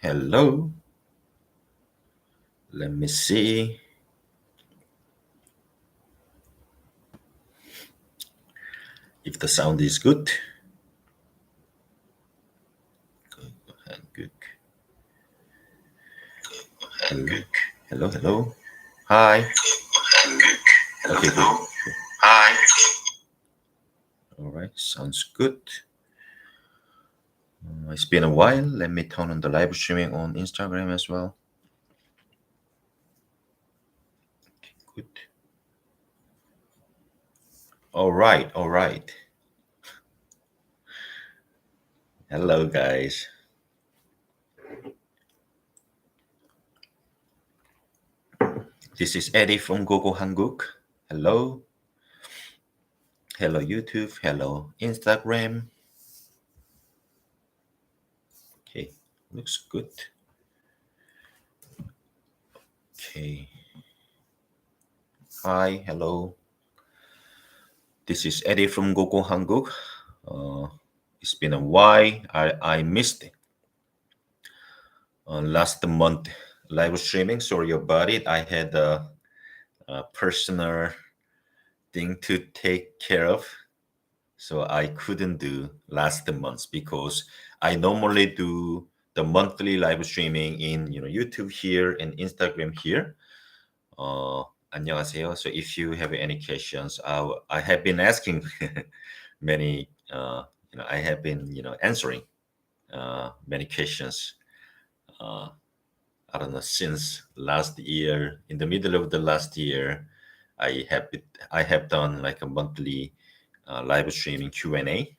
Hello. Let me see if the sound is good. Hanguk. Hello. Hello. Hello. Hi. Okay. Good. Hi. All right. Sounds good. It's been a while. Let me turn on the live streaming on Instagram as well. Okay, good. All right. All right. Hello, guys. This is Eddy from Google Hanguk. Hello. Hello, YouTube. Hello, Instagram. Okay. Looks good. Okay. Hi. Hello. This is Eddy from Google Hanguk. It's been a while. I missed it. Last month live streaming. Sorry about it. I had a personal thing to take care of, so I couldn't do last month because I normally do the monthly live streaming in YouTube here and Instagram here. 안녕하세요. So if you have any questions, I have been asking many. I have been answering many questions. I don't know, since last year, in the middle of the last year, I have done like a monthly live streaming Q&A,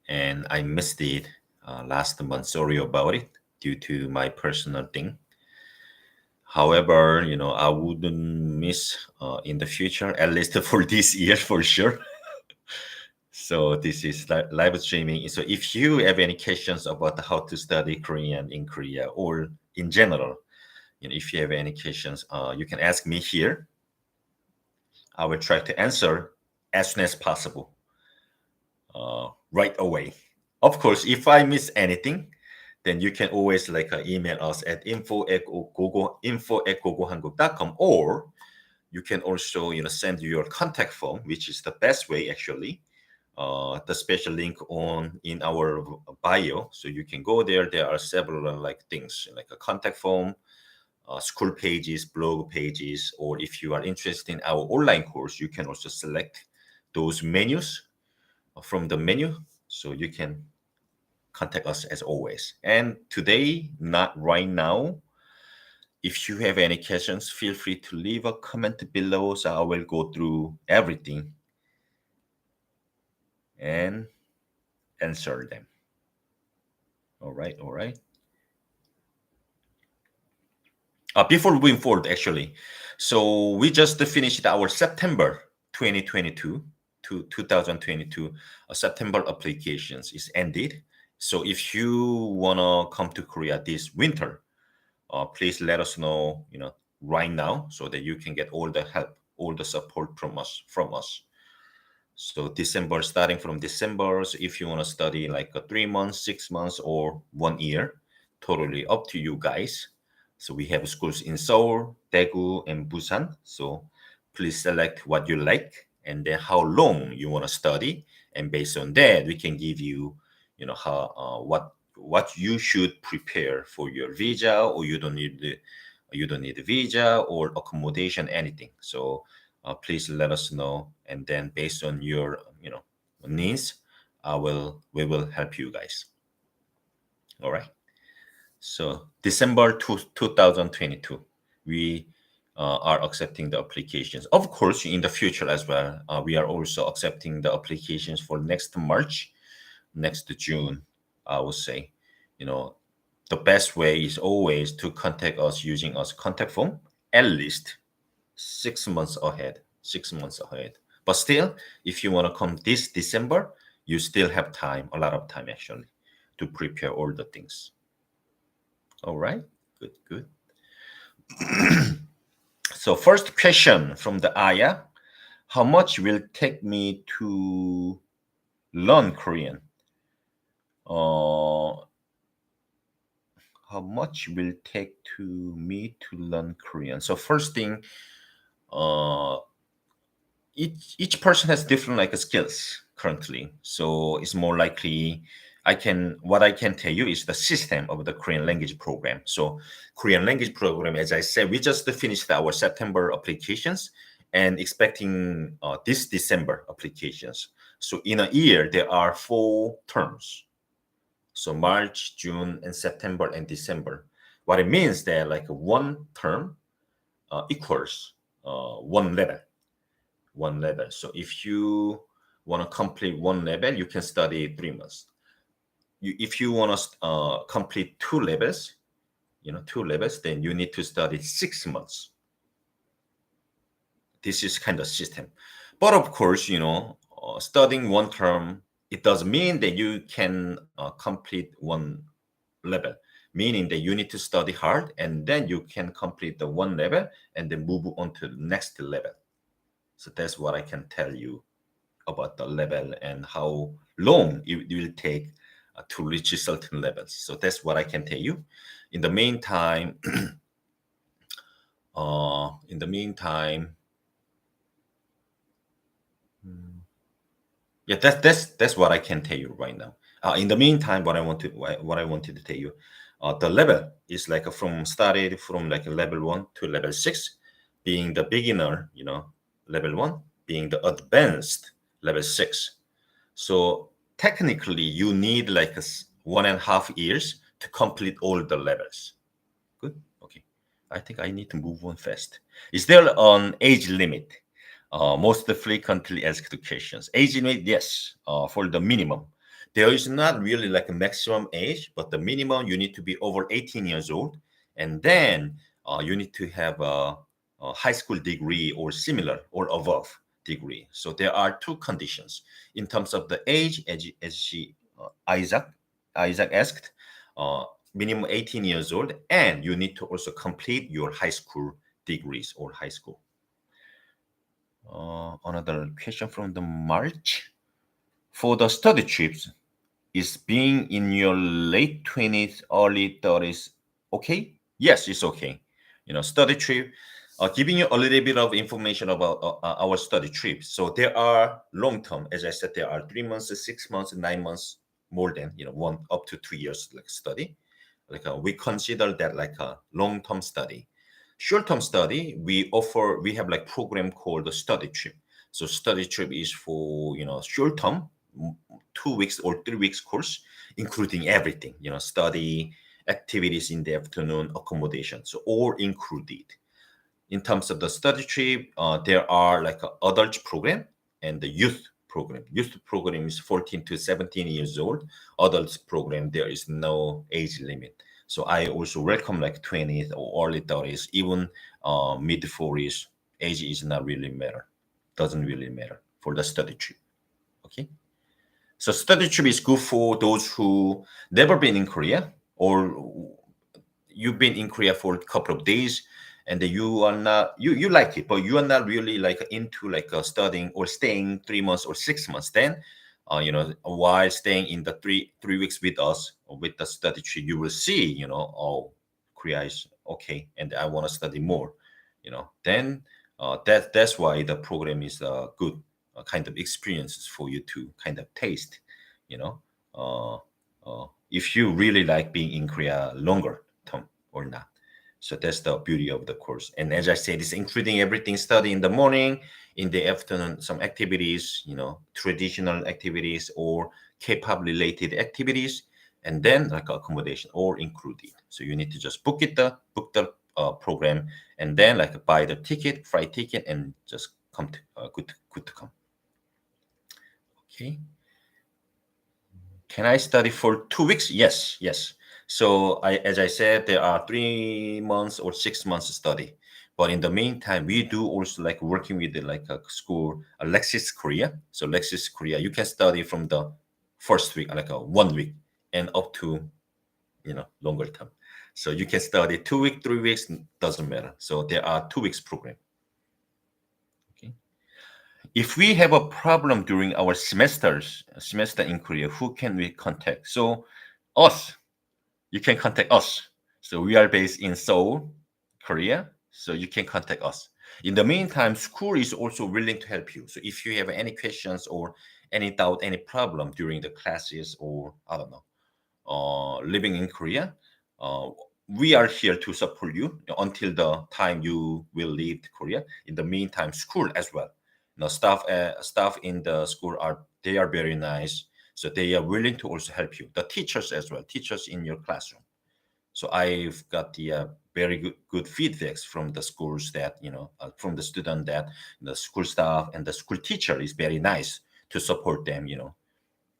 and I missed it last month. Sorry about it due to my personal thing. However, I wouldn't miss in the future, at least for this year for sure. So this is live streaming. So if you have any questions about how to study Korean in Korea or in general, if you have any questions, you can ask me here. I will try to answer as soon as possible, right away. Of course, if I miss anything, then you can always email us at info@gogohanguk.com, or you can also send your contact form, which is the best way actually. The special link in our bio, so you can go there. There are several things like a contact form, school pages, blog pages, or if you are interested in our online course, you can also select those menus from the menu, so you can contact us as always. And today, not right now, if you have any questions, feel free to leave a comment below, so I will go through everything and answer them. All right. Before moving forward, actually, so we just finished our September 2022 to 2022 September applications is ended. So if you wanna come to Korea this winter, please let us know, right now, so that you can get all the help, all the support from us. So December, starting from December, so if you want to study like 3 months, 6 months, or 1 year, totally up to you guys. So we have schools in Seoul, Daegu, and Busan. So please select what you like and then how long you want to study. And based on that, we can give you, how what you should prepare for your visa, or you don't need a visa or accommodation, anything. So please let us know, and then based on your needs, we will help you guys. All right. So December 2022, we are accepting the applications. Of course, in the future as well, we are also accepting the applications for next March, next June. I would say, the best way is always to contact us using us contact form at least 6 months ahead. 6 months ahead. But still, if you want to come this December, you still have time, a lot of time actually, to prepare all the things. All right, good. So first question from the Aya: how much will it take me to learn Korean? how much will take to me to learn Korean? So first thing, uh, each person has different like skills currently. So it's more likely what I can tell you is the system of the Korean language program. So Korean language program, as I said, we just finished our September applications and expecting this December applications. So in a year there are 4 terms. So March, June, and September and December. What it means that like one term equals one level. One level. So if you want to complete one level, you can study 3 months. If you want to complete 2 levels, 2 levels, then you need to study 6 months. This is kind of system. But of course, studying one term, it does mean that you can complete one level, meaning that you need to study hard and then you can complete the one level and then move on to the next level. So that's what I can tell you about the level and how long it will take to reach certain levels. So that's what I can tell you. In the meantime, in the meantime, yeah, that's what I can tell you right now. In the meantime, what I wanted to tell you, the level is like started from like level 1 to level 6, being the beginner, level 1, being the advanced level 6. So technically, you need like 1.5 years to complete all the levels. Good. Okay. I think I need to move on fast. Is there an age limit? Most frequently asked questions. Age limit, yes, for the minimum. There is not really like a maximum age, but the minimum you need to be over 18 years old, and then you need to have a high school degree or similar or above degree. So there are 2 conditions in terms of the age, Isaac asked. Minimum 18 years old, and you need to also complete your high school degrees or high school. Another question from the March. For the study trips, is being in your late 20s, early 30s okay? Yes, it's okay. Study trip, giving you a little bit of information about our study trips. So there are long term, as I said, there are 3 months, 6 months, 9 months, more than 1 up to 2 years like study. Like we consider that like a long term study. Short-term study, we have like program called the study trip. So study trip is for short-term, 2 weeks or 3 weeks course, including everything, study, activities in the afternoon, accommodation, so all included. In terms of the study trip, there are like a adult program and the youth program. Youth program is 14 to 17 years old. Adults program, there is no age limit. So I also welcome like 20s or early 30s, even mid 40s. Age is not really matter. Doesn't really matter for the study trip. Okay. So study trip is good for those who never been in Korea, or you've been in Korea for a couple of days and you are not you like it, but you are not really like into like studying or staying 3 months or 6 months. Then while staying in the three weeks with us or with the study trip, you will see oh, Korea is okay and I want to study more. Then that's why the program is a good kind of experiences for you to kind of taste. you know uh, if you really like being in Korea longer term or not. So that's the beauty of the course. And as I said, it's including everything: study in the morning, in the afternoon, some activities, traditional activities or K-pop related activities, and then like accommodation all included. So you need to just book the program, and then like buy the ticket, flight ticket, and just come to good to come. Okay. Can I study for 2 weeks? Yes, yes. So as I said, there are 3 months or 6 months study. But in the meantime, we do also like working with like a school, Alexis Korea. So Alexis Korea, you can study from the first week, like a 1 week, and up to longer term. So you can study 2 weeks, 3 weeks, doesn't matter. So there are 2 weeks program. Okay. If we have a problem during our semester in Korea, who can we contact? So us, you can contact us. So we are based in Seoul, Korea. So you can contact us. In the meantime, school is also willing to help you. So if you have any questions or any doubt, any problem during the classes, or I don't know, living in Korea, uh, we are here to support you until the time you will leave Korea. In the meantime, school as well. Staff in the school are very nice, so they are willing to also help you. The teachers as well, teachers in your classroom. So I've got the very good feedbacks from the schools that from the student that the school staff and the school teacher is very nice to support them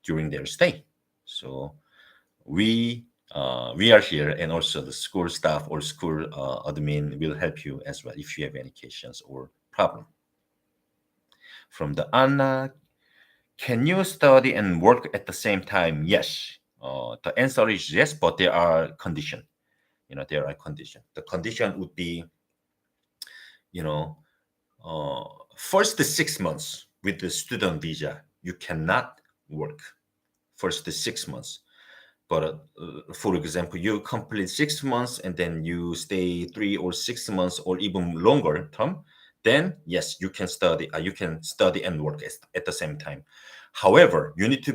during their stay. So we are here, and also the school staff or school admin will help you as well if you have any questions or problem. From the Anna, can you study and work at the same time? Yes. The answer is yes, but there are conditions. There are conditions. The condition would be, you know, uh, first 6 months with the student visa, you cannot work. First 6 months. But for example, you complete 6 months and then you stay 3 or 6 months or even longer term, then yes, you can study. You can study and work at the same time. However, you need to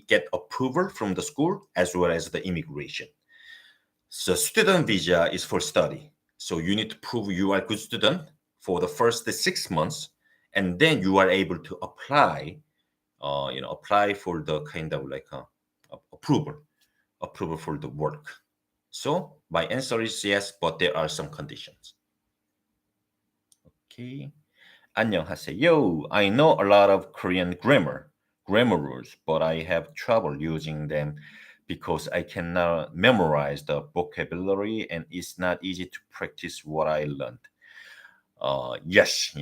get approval from the school as well as the immigration. So student visa is for study. So you need to prove you are a good student for the first 6 months, and then you are able to apply. Apply for the kind of like approval for the work. So my answer is yes, but there are some conditions. Okay. 안녕하세요. I know a lot of Korean grammar rules, but I have trouble using them because I cannot memorize the vocabulary and it's not easy to practice what I learned. Yes,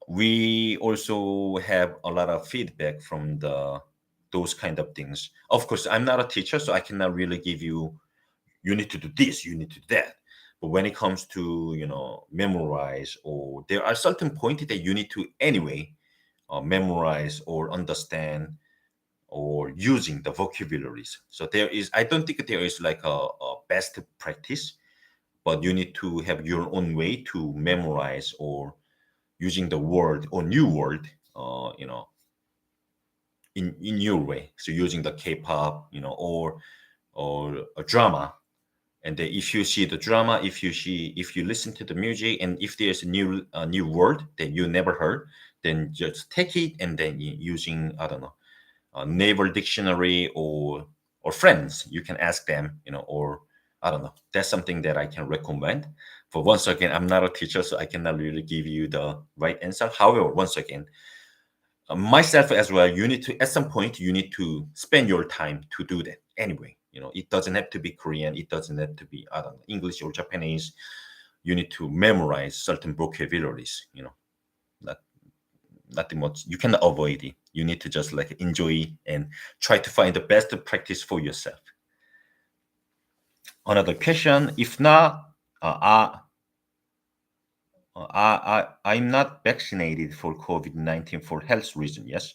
we also have a lot of feedback from those kind of things. Of course, I'm not a teacher, so I cannot really give you need to do this, you need to do that. But when it comes to memorize, or there are certain points that you need to anyway memorize or understand or using the vocabularies. So I don't think there is like a best practice, but you need to have your own way to memorize or using the word or new word, in your way. So using the K-pop, or a drama. And then if you see the drama, if you listen to the music, and if there's a new word that you never heard, then just take it and then using, I don't know, a naval dictionary or friends, you can ask them, or I don't know. That's something that I can recommend. For once again, I'm not a teacher, so I cannot really give you the right answer. However, once again, myself as well, you need to, at some point, you need to spend your time to do that anyway. It doesn't have to be Korean, it doesn't have to be, I don't know, English or Japanese. You need to memorize certain vocabularies. Not nothing much, you cannot avoid it. You need to just like enjoy and try to find the best practice for yourself. Another question, if not, I'm not vaccinated for COVID-19 for health reason. Yes,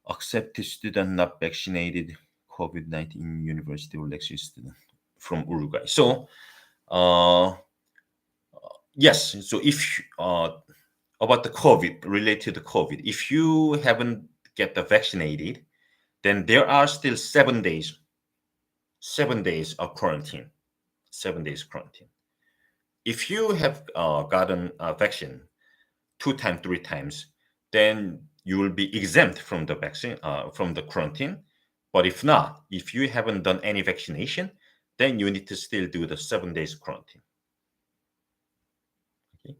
accept student not vaccinated COVID-19 in university or lecture student from Uruguay. So, yes. So if about the COVID, related to COVID, if you haven't get the vaccinated, then there are still 7 days. 7 days of quarantine. 7 days quarantine. If you have gotten a vaccine 2 times, 3 times, then you will be exempt from the vaccine, from the quarantine. But if not, if you haven't done any vaccination, then you need to still do the 7 days quarantine. Okay.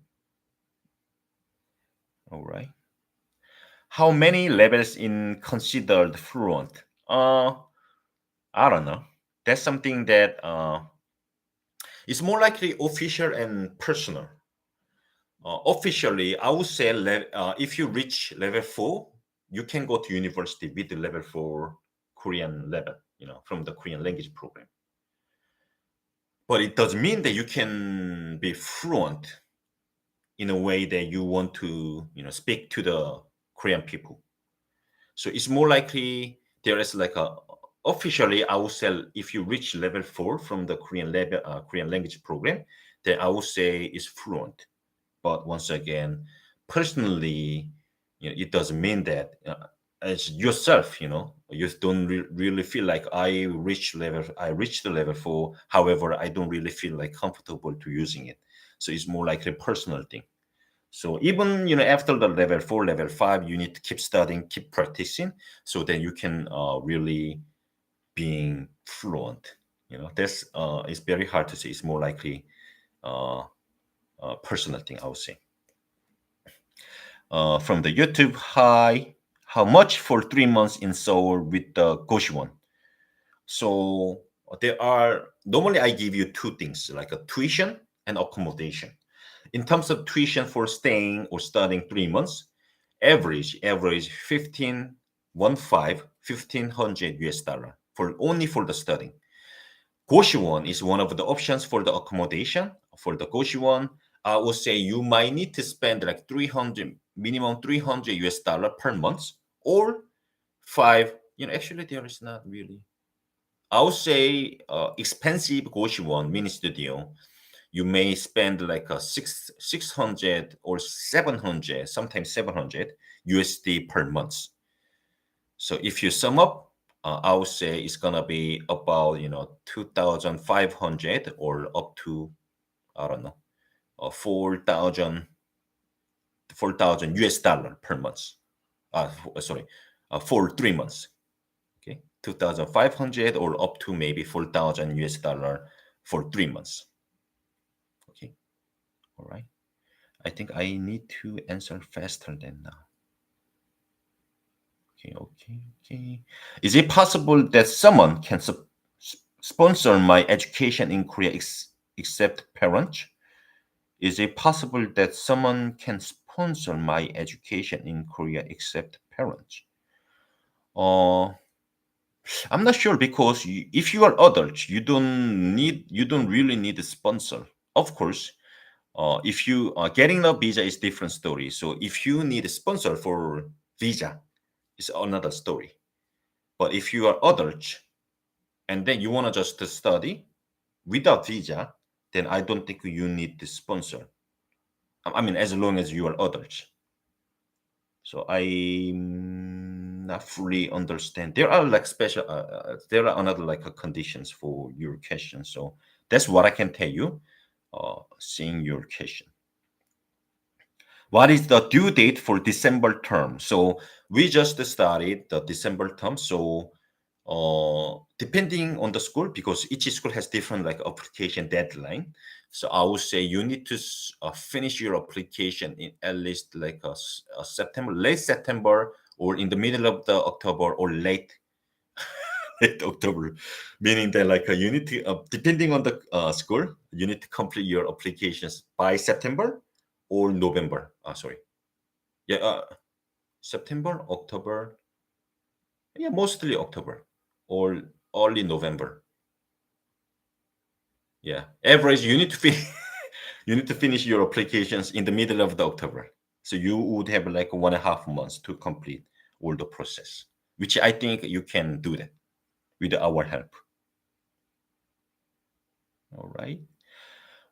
All right. How many levels in considered fluent? I don't know. That's something that is more likely official and personal. Officially, I would say if you reach level 4, you can go to university with the level 4 Korean level, from the Korean language program. But it doesn't mean that you can be fluent in a way that you want to, speak to the Korean people. So it's more likely there is like officially, I would say if you reach level 4 from the Korean language program, then I would say is fluent. But once again, personally, it doesn't mean that as yourself, you don't really feel like I reached the level 4. However, I don't really feel like comfortable to using it. So it's more like a personal thing. So even after the level 4, level 5, you need to keep studying, keep practicing, so then you can really being fluent. That's it's very hard to say. It's more likely uh, a personal thing, I would say. From the YouTube, hi, how much for 3 months in Seoul with the Goshwon? So there are normally I give you two things like a tuition and accommodation. In terms of tuition for staying or studying 3 months, average 1500 US dollar for only for the studying. Goshwon is one of the options for the accommodation. For the Goshwon, I would say you might need to spend like 300 minimum 300 US dollar per month or five. Actually there is not really. I would say expensive Goshwon mini studio. You may spend like a 600 or 700, sometimes 700 USD per month. So if you sum up, I would say it's gonna be about 2,500 or up to I don't know 4,000 US dollar per month. Sorry, for 3 months. Okay, 2,500 or up to maybe 4,000 US dollar for 3 months. Okay, all right. I think I need to answer faster than now. Okay. Is it possible that someone can sponsor my education in Korea except parents? Is it possible that someone can sponsor my education in Korea except parents? Uh, I'm not sure because if you are adults, you don't really need a sponsor. Of course, if you are getting a visa is different story. So if you need a sponsor for visa, it's another story. But if you are adult and then you want to just study without visa, then I don't think you need the sponsor. I mean, as long as you are adults. So I not fully understand. There are like special. There are another like conditions for your question. So that's what I can tell you. Seeing your question. What is the due date for December term? So we just started the December term. So depending on the school, because each school has different like application deadline. So I would say you need to finish your application in at least like a September, late September, or in the middle of the October, or late late October, meaning that like you need to depending on the school, you need to complete your applications by September or November. Sorry, yeah, September, October, yeah, mostly October or early November. Yeah, average you need to you need to finish your applications in the middle of the October. So you would have like 1.5 months to complete all the process, which I think you can do that with our help. All right.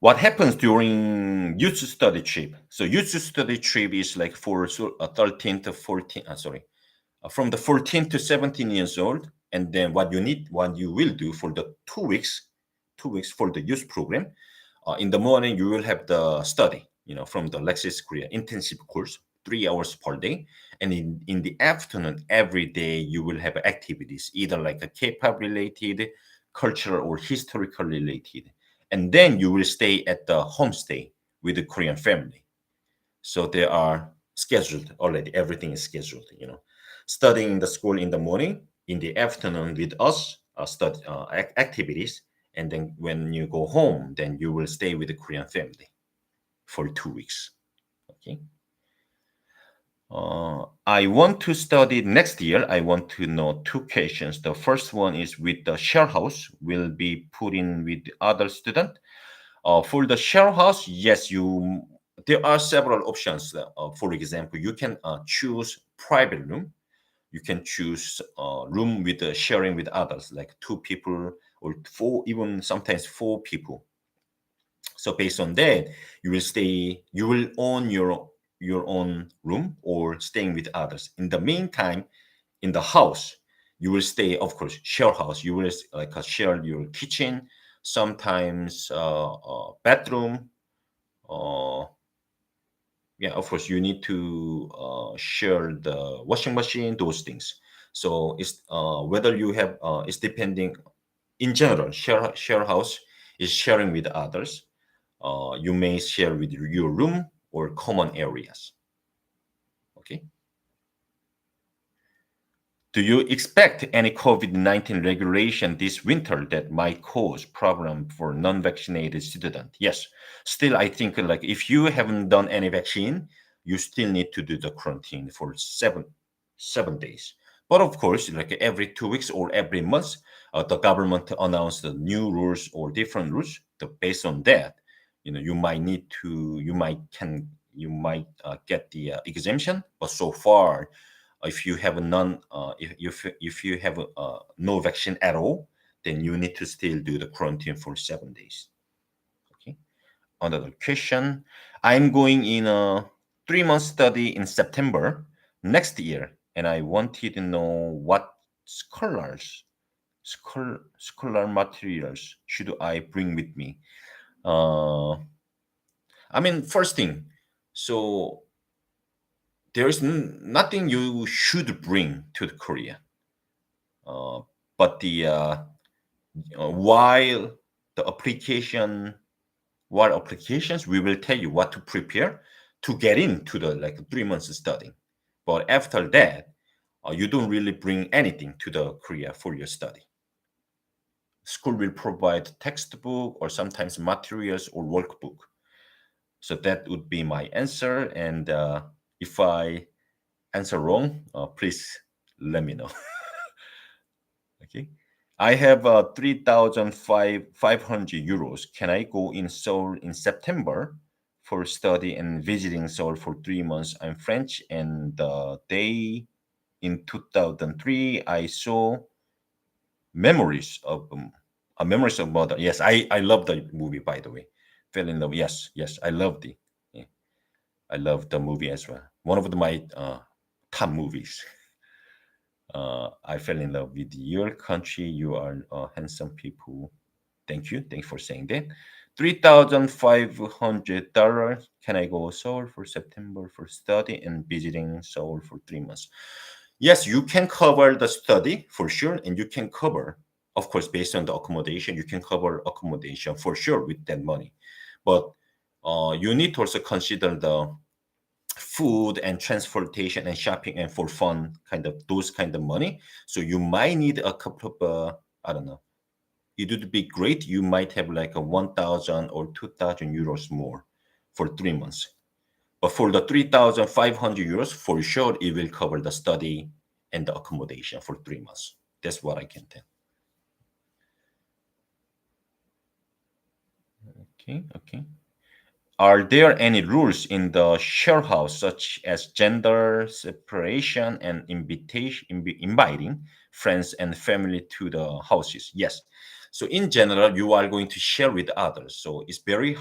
What happens during youth study trip? So youth study trip is like for 13 to 14. Sorry, from the 14 to 17 years old, and then what you will do for the 2 weeks, 2 weeks for the youth program. In the morning, you will have the study, from the Lexis Korea intensive course, 3 hours per day. And in the afternoon, every day, you will have activities, either like a K-pop related, cultural or historical related. And then you will stay at the homestay with the Korean family. So they are scheduled already. Everything is scheduled, studying in the school in the morning, in the afternoon with us, study activities, and then when you go home, then you will stay with the Korean family for 2 weeks. Okay. I want to study next year. I want to know two questions. The first one is with the share house will be put in with other student. For the share house, yes, there are several options. For example, you can choose private room. You can choose room with sharing with others, like 2 people or 4, even sometimes 4 people. So based on that, you will own your own room or staying with others. In the meantime, in the house, you will stay, of course, share house. You will like share your kitchen, sometimes bathroom. Uh, yeah, of course, you need to share the washing machine, those things. So it's whether you have it's depending. In general, share house is sharing with others. You may share with your room or common areas. Okay. Do you expect any COVID-19 regulation this winter that might cause problem for non-vaccinated students? Yes. Still, I think like if you haven't done any vaccine, you still need to do the quarantine for seven days. But of course, like every 2 weeks or every month, the government announced the new rules or different rules. Based on that, you might need to, you might get the exemption. But so far, if you have a none if you have no vaccine at all, then you need to still do the quarantine for 7 days. Okay. Another question. I'm going in a 3 month study in September next year, and I wanted to know what scholar materials should I bring with me. uh I mean, first thing, so there is nothing you should bring to Korea. Uh, but the while the application while applications, we will tell you what to prepare to get into the like 3 months study. But after that, you don't really bring anything to the Korea for your study. School will provide textbook or sometimes materials or workbook. So that would be my answer. And if I answer wrong, please let me know. Okay. I have 3,500 euros. Can I go in Seoul in September for study and visiting Seoul for 3 months? I'm French, and the day in 2003 I saw Memories of Memories of Mother. Yes, I love the movie, by the way. Fell in love. Yes, yes, I love the yeah, I love the movie as well. One of my top movies. I fell in love with your country. You are handsome people. Thank you. Thanks for saying that. $3,500. Can I go Seoul for September for study and visiting Seoul for 3 months? Yes, you can cover the study for sure, and you can cover, of course, based on the accommodation. You can cover accommodation for sure with that money, but you need to also consider the food and transportation and shopping and for fun, kind of those kind of money. So you might need a couple of I don't know, it would be great, you might have like a 1,000 or 2,000 euros more for 3 months. But for the 3,500 euros, for sure it will cover the study and the accommodation for 3 months. That's what I can tell. Okay, okay. Are there any rules in the share house, such as gender separation and inviting friends and family to the houses? Yes. So in general, you are going to share with others. So it's very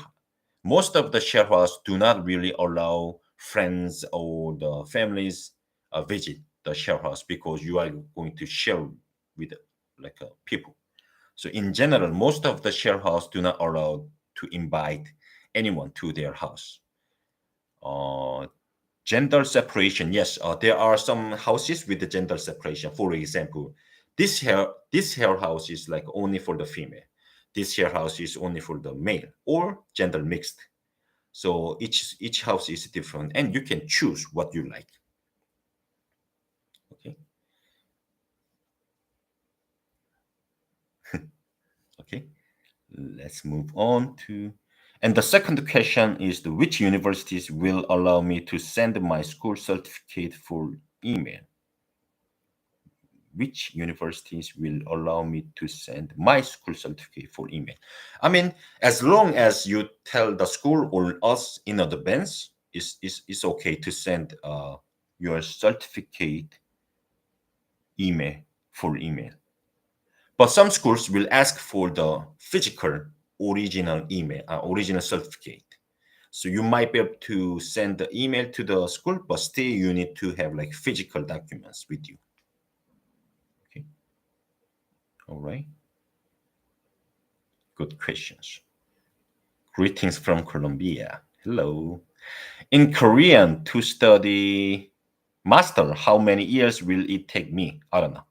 most of the share house do not really allow friends or the families visit the share house because you are going to share with like people. So in general, most of the share house do not allow to invite anyone to their house. Uh, Gender separation, yes, there are some houses with the gender separation. For example, this hair house is like only for the female. This hair house is only for the male or gender mixed. So each house is different, and you can choose what you like. Okay, okay. Let's move on to. And the second question is which universities will allow me to send my school certificate for email? Which universities will allow me to send my school certificate for email? I mean, as long as you tell the school or us in advance, it's okay to send your certificate email, full email. But some schools will ask for the physical original email, original certificate. So you might be able to send the email to the school, but still you need to have like physical documents with you. Okay. All right. Good questions. Greetings from Colombia. Hello. In Korean, to study master, how many years will it take me? I don't know.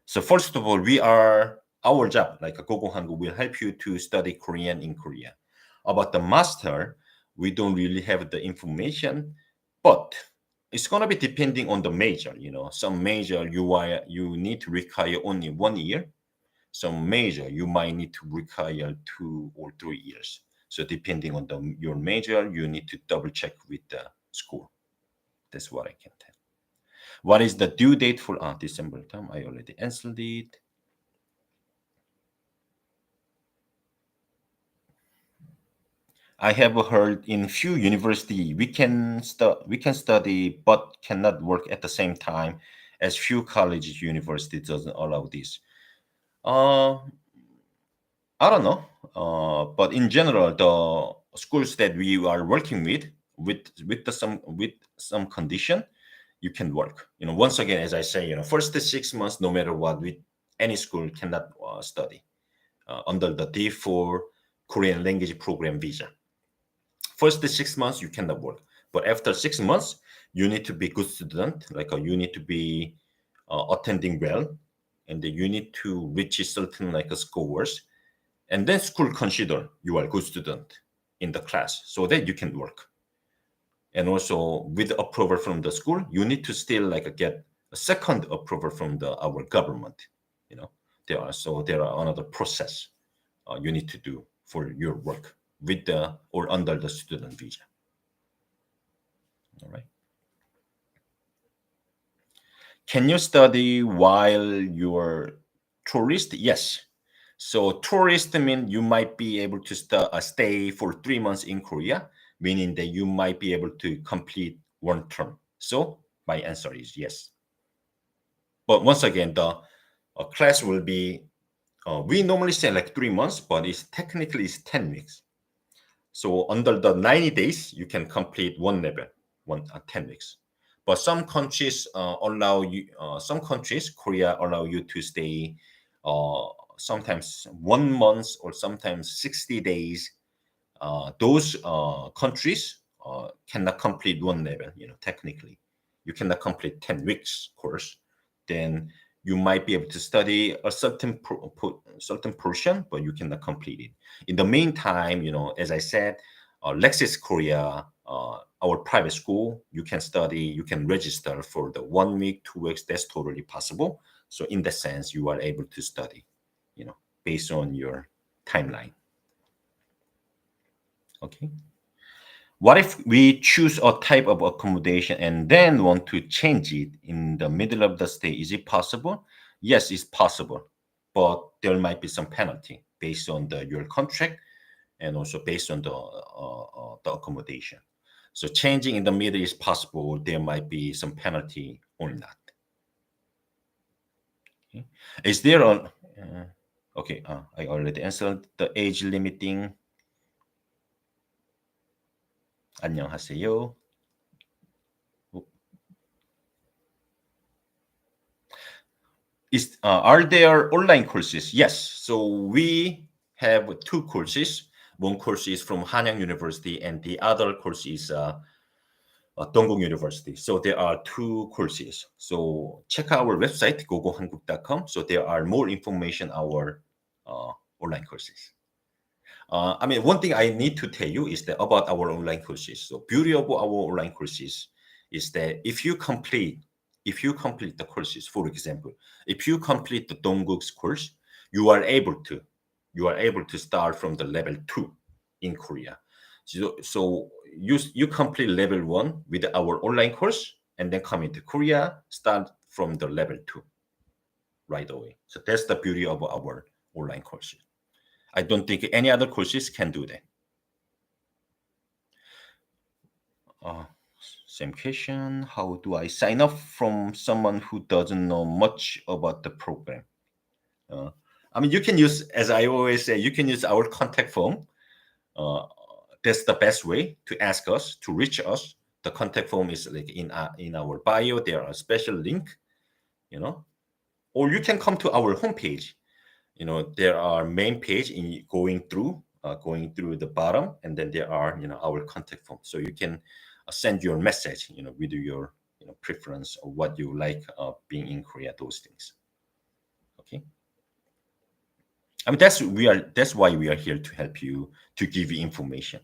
So first of all, our job, like a Gogo Hanguk, will help you to study Korean in Korea. About the master, we don't really have the information, but it's gonna be depending on the major. Some major you need to require only 1 year. Some major you might need to require 2 or 3 years. So depending on your major, you need to double check with the school. That's what I can tell. What is the due date for December term? I already answered it. I have heard in few university we can study but cannot work at the same time, as few colleges university doesn't allow this. Uh, I don't know, but in general, the schools that we are working with some condition, you can work. Once again, as I say, first 6 months, no matter what, with any school cannot study under the D4 Korean language program visa. First 6 months you cannot work, but after 6 months you need to be good student, like you need to be attending well, and then you need to reach certain like scores, and then school consider you are good student in the class so that you can work. And also with approval from the school, you need to still like get a second approval from our government. There are another process you need to do for your work with the or under the student visa. All right. Can you study while you're tourist? Yes. So tourist mean you might be able to stay for 3 months in Korea, meaning that you might be able to complete one term. So my answer is yes. But once again, the class will be, we normally say like 3 months, but it's technically it's 10 weeks. So under the 90 days, you can complete one level, 10 weeks. But some countries some countries, Korea, allow you to stay sometimes 1 month or sometimes 60 days. Those countries cannot complete one level, technically. You cannot complete 10 weeks course. Then you might be able to study a certain portion, but you cannot complete it. In the meantime, as I said, Lexis Korea, our private school, you can register for the 1 week, 2 weeks. That's totally possible. So in that sense, you are able to study, based on your timeline. Okay. What if we choose a type of accommodation and then want to change it in the middle of the stay? Is it possible? Yes, it's possible, but there might be some penalty based on your contract and also based on the accommodation. So changing in the middle is possible. There might be some penalty or not. Okay. Is there a okay? I already answered the age limiting. 안녕하세요. Are there online courses? Yes. So we have two courses. One course is from Hanyang University, and the other course is Dongguk University. So there are two courses. So check our website, gogohanguk.com. So there are more information our online courses. One thing I need to tell you is that about our online courses. So beauty of our online courses is that if you complete the courses, for example, if you complete the Dongguk's course, you are able to start from the level 2 in Korea. So you complete level 1 with our online course, and then come into Korea, start from the level 2 right away. So that's the beauty of our online courses. I don't think any other courses can do that. Same question. How do I sign up from someone who doesn't know much about the program? Uh, I mean, you can use, as I always say, you can use our contact form. Uh, that's the best way to ask us, to reach us. The contact form is like in our bio. There are a special link, you know, or you can come to our homepage. There are main page in going through the bottom, and then there are our contact form, so you can send your message with your preference or what you like being in Korea, those things. Okay. I mean, that's why we are here, to help you, to give you information.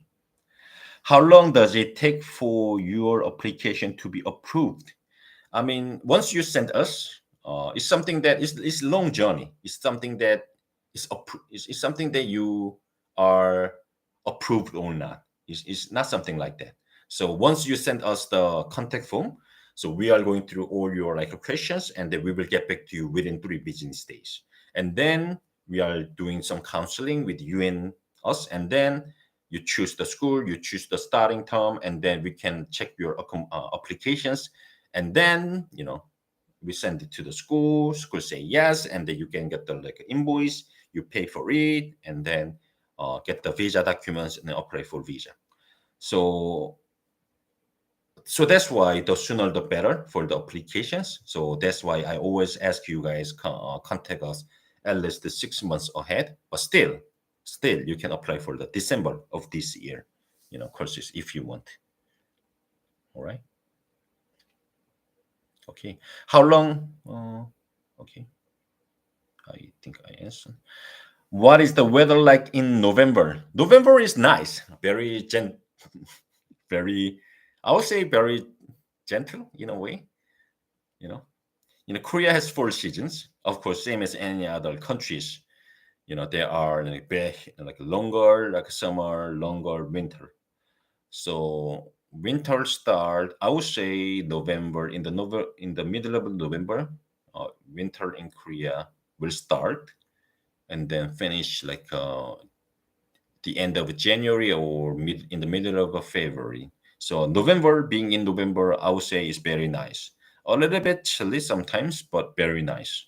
How long does it take for your application to be approved? I mean, once you send us, it's something that is long journey. It's something that is something that you are approved or not. It's not something like that. So once you send us the contact form, so we are going through all your like questions, and then we will get back to you within 3 business days. And then we are doing some counseling with you and us, and then you choose the school, you choose the starting term, and then we can check your applications, and then we send it to the school. School say yes, and then you can get the like invoice, you pay for it, and then get the visa documents and then apply for visa. So that's why the sooner the better for the applications. So that's why I always ask you guys contact us at least 6 months ahead. But still you can apply for the December of this year courses if you want. All right. Okay. How long? Okay. I think I answered. What is the weather like in November? November is nice. Very, I would say very gentle in a way. You know, Korea has 4 seasons, of course, same as any other countries. There are like longer, like summer, longer winter. So winter start, I would say November. In the middle of November, winter in Korea will start, and then finish like the end of January or in the middle of February. So November, being in November, I would say is very nice. A little bit chilly sometimes, but very nice.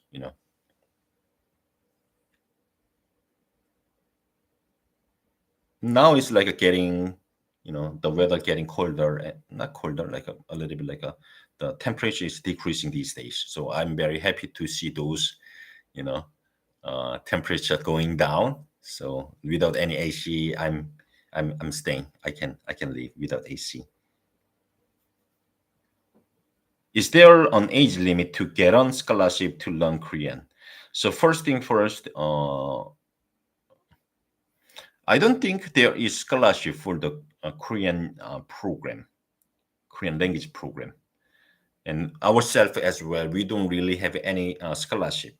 Now it's like getting, the weather getting colder, and not colder, like a little bit like the temperature is decreasing these days. So I'm very happy to see those, you know, temperature going down. So without any AC, I'm staying. I can live without AC. Is there an age limit to get on scholarship to learn Korean? So first thing first, I don't think there is scholarship for the Korean program, Korean language program. And ourselves as well, we don't really have any scholarship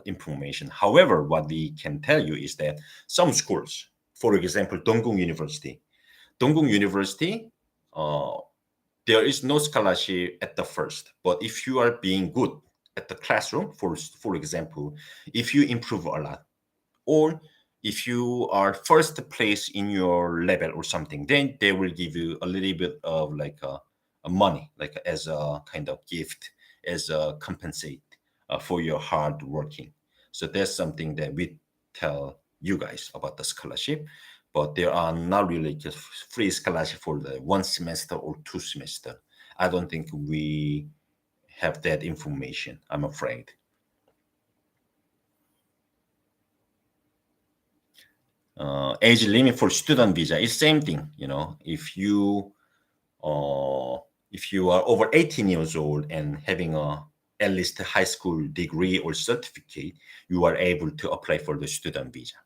information. However, what we can tell you is that some schools, for example, Dongguk University, uh, there is no scholarship at the first. But if you are being good at the classroom, for example, if you improve a lot, or if you are first place in your level or something, then they will give you a little bit of like a money, like as a kind of gift, as a compensate for your hard working. So that's something that we tell you guys about the scholarship. But there are not really just free scholarship for the 1 semester or 2 semester. I don't think we have that information, I'm afraid. Age limit for student visa is same thing. Uh, if you are over 18 years old and having a at least a high school degree or certificate, you are able to apply for the student visa.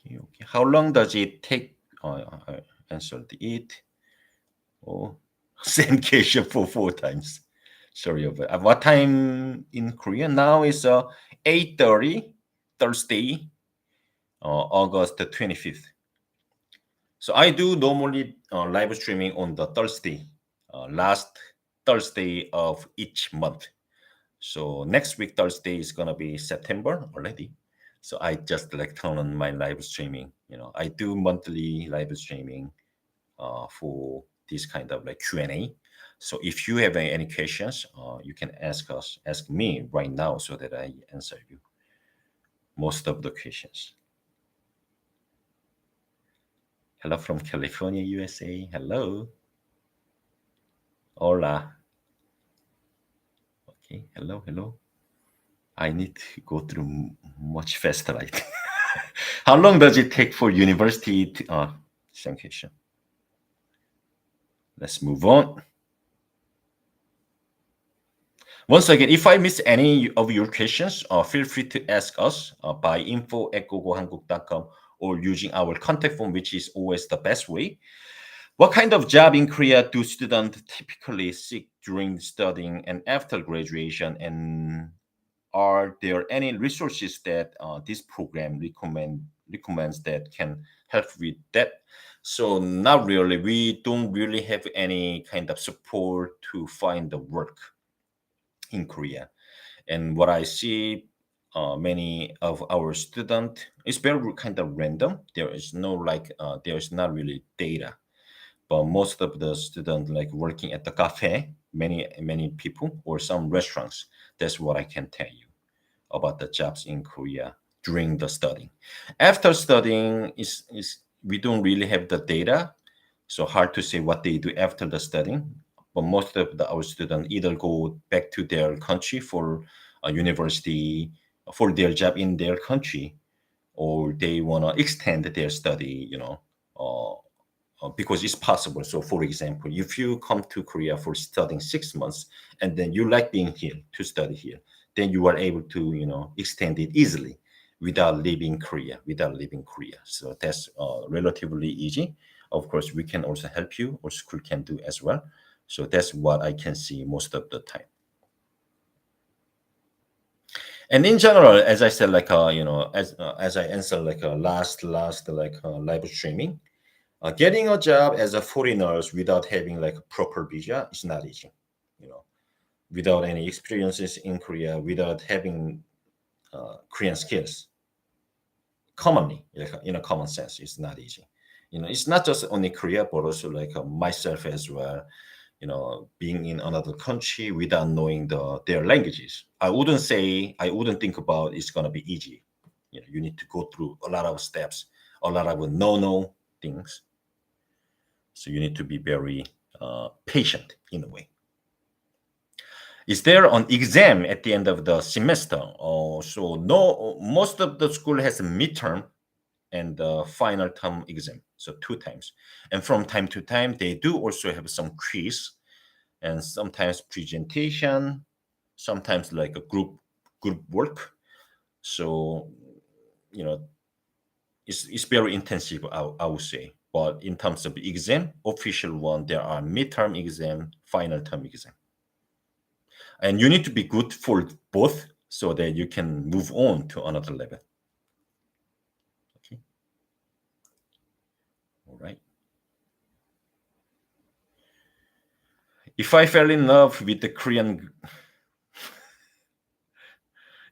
Okay. How long does it take? I answered it. Oh, same question for 4 times. Sorry about what time in Korea now is 8:30 Thursday, August the 25th. So I do normally live streaming on the Thursday, last Thursday of each month. So next week Thursday is gonna be September already. So I just like turn on my live streaming. I do monthly live streaming for this kind of like Q&A. So if you have any questions, you can ask me right now so that I answer you most of the questions. Hello from California, USA. Hello. Hola. Okay. Hello. Hello. I need to go through much faster, I think. How long does it take for university to, same question. Let's move on. Once again, if I miss any of your questions, feel free to ask us by info@gogohanguk.com or using our contact form, which is always the best way. What kind of job in Korea do students typically seek during studying and after graduation? And are there any resources that this program recommends that can help with that? So not really. We don't really have any kind of support to find the work in Korea. And what I see, many of our students, it's very kind of random. There is no like, there is not really data. But most of the students like working at the cafe, many people, or some restaurants. That's what I can tell you about the jobs in Korea during the studying. After studying, is we don't really have the data, so hard to say what they do after the studying. But most of our students either go back to their country for a university, for their job in their country, or they want to extend their study, because it's possible. So, for example, if you come to Korea for studying 6 months and then you like being here to study here, then you are able to, extend it easily without leaving Korea, So that's relatively easy. Of course, we can also help you, or school can do as well. So that's what I can see most of the time. And in general, as I said, like as I answered like last like live streaming, getting a job as a foreigner without having like a proper visa is not easy. You know, without any experiences in Korea, without having Korean skills, commonly, like in a common sense, it's not easy. It's not just only Korea, but also like myself as well. Being in another country without knowing their languages, I wouldn't think about it's gonna be easy. You need to go through a lot of steps, a lot of no things. So you need to be very patient in a way. Is there an exam at the end of the semester? So no, most of the school has a midterm and the final term exam, so 2 times. And from time to time, they do also have some quiz and sometimes presentation, sometimes like a group work. So it's very intensive, I would say. But in terms of exam, official one, there are midterm exam, final term exam. And you need to be good for both so that you can move on to another level. Okay. All right. If I fell in love with the Korean,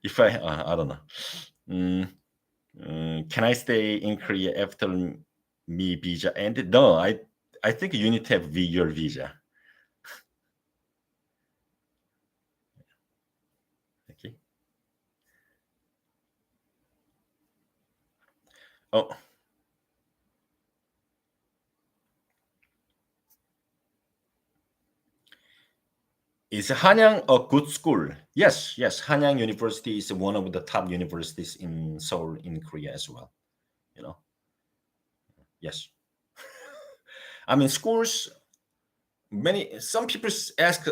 if I don't know, can I stay in Korea after me visa ended? No, I think you need to have your visa. Okay. Oh. Is Hanyang a good school? Yes. Hanyang University is one of the top universities in Seoul, in Korea as well. Yes. I mean, schools. Some people ask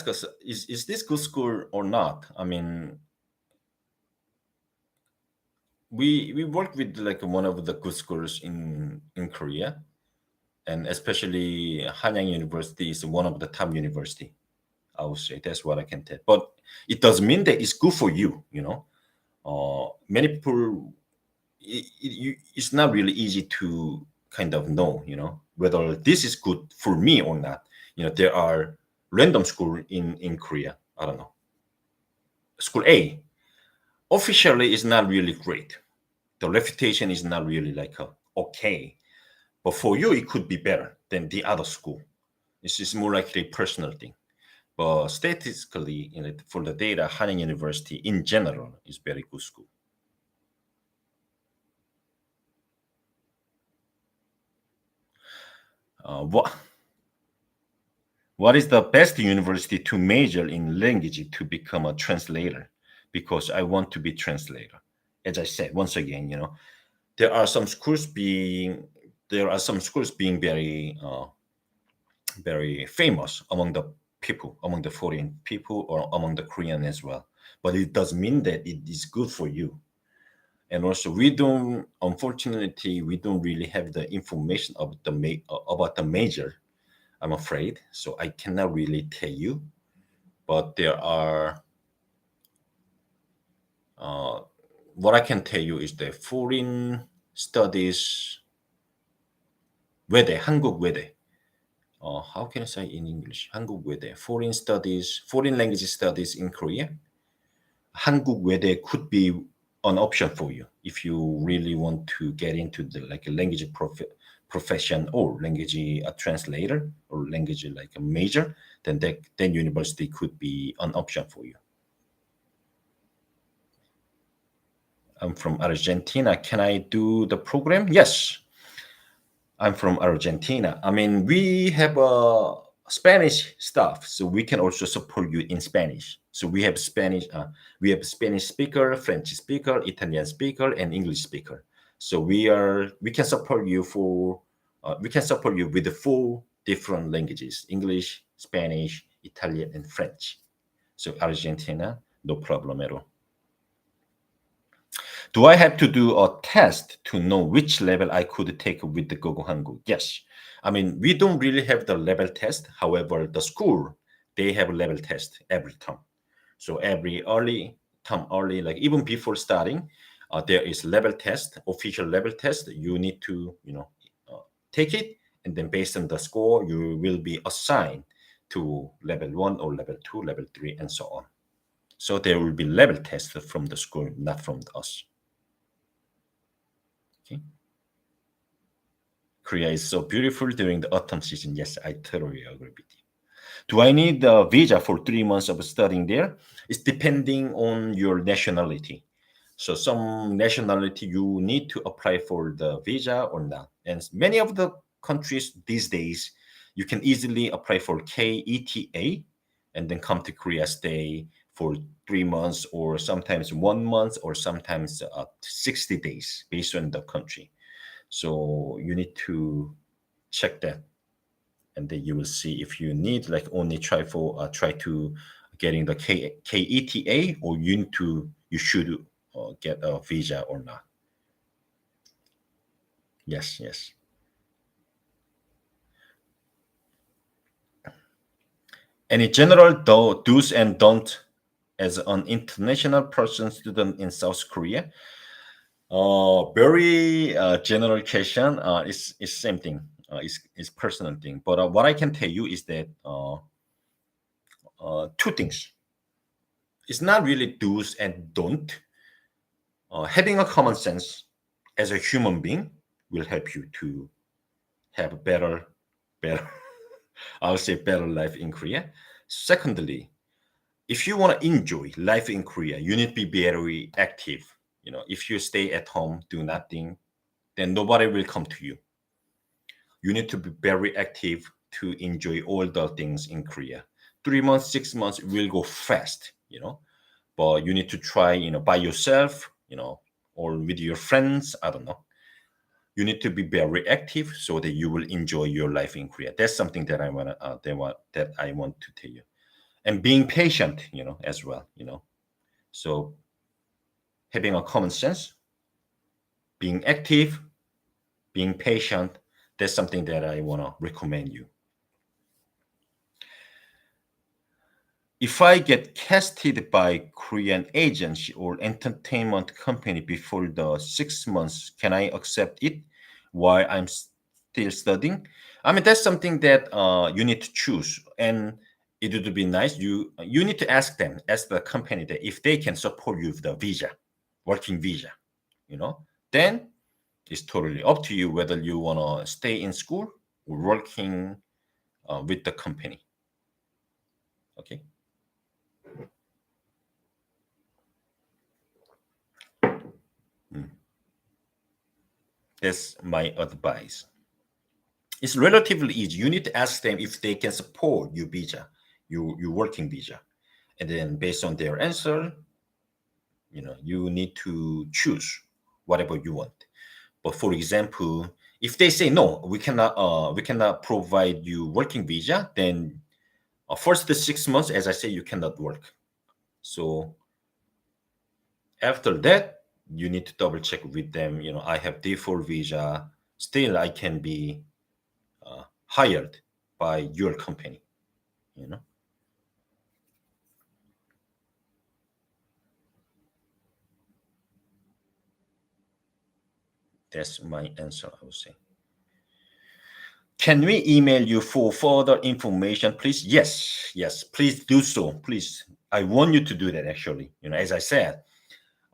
us, is this good school or not? I mean, we work with like one of the good schools in Korea, and especially Hanyang University is one of the top university. I would say that's what I can tell. But it doesn't mean that it's good for you. Many people, it's not really easy to kind of know, whether this is good for me or not. There are random school in Korea. I don't know. School A. Officially, it's not really great. The reputation is not really like okay, but for you, it could be better than the other school. This is more likely a personal thing. But statistically, for the data, Hanyang University in general is very good school. What is the best university to major in language to become a translator? Because I want to be translator. As I said, once again, there are some schools being very famous among the people, among the foreign people, or among the Korean as well. But it does mean that it is good for you. And also, unfortunately, we don't really have the information about the major. I'm afraid, so I cannot really tell you. But there are. What I can tell you is that foreign studies, 외대, 한국 외대. How can I say in English? 한국 외대, foreign studies, foreign language studies in Korea. 한국 외대 could be an option for you if you really want to get into the like a language profession or language a translator or language like a major. Then university could be an option for you. I'm from Argentina. Can I do the program? Yes. I'm from Argentina. I mean, we have Spanish stuff, so we can also support you in Spanish. So we have Spanish speaker, French speaker, Italian speaker, and English speaker. So we can support you with the 4 different languages: English, Spanish, Italian, and French. So Argentina, no problem at all. Do I have to do a test to know which level I could take with the Gogo Hanguk? Yes. I mean, we don't really have the level test. However, the school, they have a level test every term. So every term early, like even before starting, there is level test, official level test. You need to, take it. And then based on the score, you will be assigned to level 1 or level 2, level 3, and so on. So there will be level tests from the school, not from us. Okay. Korea is so beautiful during the autumn season. Yes, I totally agree with you. Do I need a visa for 3 months of studying there? It's depending on your nationality. So some nationality you need to apply for the visa or not. And many of the countries these days, you can easily apply for KETA and then come to Korea, stay for 3 months or sometimes 1 month or sometimes 60 days based on the country. So you need to check that, and then you will see if you need like only try to getting the KETA, or you should get a visa or not. Yes. Any general do's and don'ts as an international person student in South Korea? Very general question. It's same thing. It's personal thing. But what I can tell you is that 2 things. It's not really do's and don't. Having a common sense as a human being will help you to have a better, I would say better life in Korea. Secondly, if you want to enjoy life in Korea, you need to be very active. If you stay at home, do nothing, then nobody will come to you. You need to be very active to enjoy all the things in Korea. 3 months, 6 months will go fast, but you need to try, by yourself, or with your friends. I don't know. You need to be very active so that you will enjoy your life in Korea. That's something that I want to tell you. And being patient, as well, So having a common sense, being active, being patient, that's something that I want to recommend you. If I get casted by Korean agency or entertainment company before the 6 months, can I accept it while I'm still studying? I mean, that's something that you need to choose, and it would be nice. You need to ask the company that if they can support you with the visa. working visa, then it's totally up to you whether you want to stay in school or working with the company. Okay. Mm. That's my advice. It's relatively easy. You need to ask them if they can support your visa, your working visa, and then based on their answer, you need to choose whatever you want. But for example, if they say no, we cannot provide you working visa, then first the 6 months, as I say, you cannot work. So after that, you need to double check with them. I have default visa. Still, I can be hired by your company. You know, that's my answer, I would say. Can we email you for further information, please? Yes, yes, please do so. Please, I want you to do that. Actually, as I said,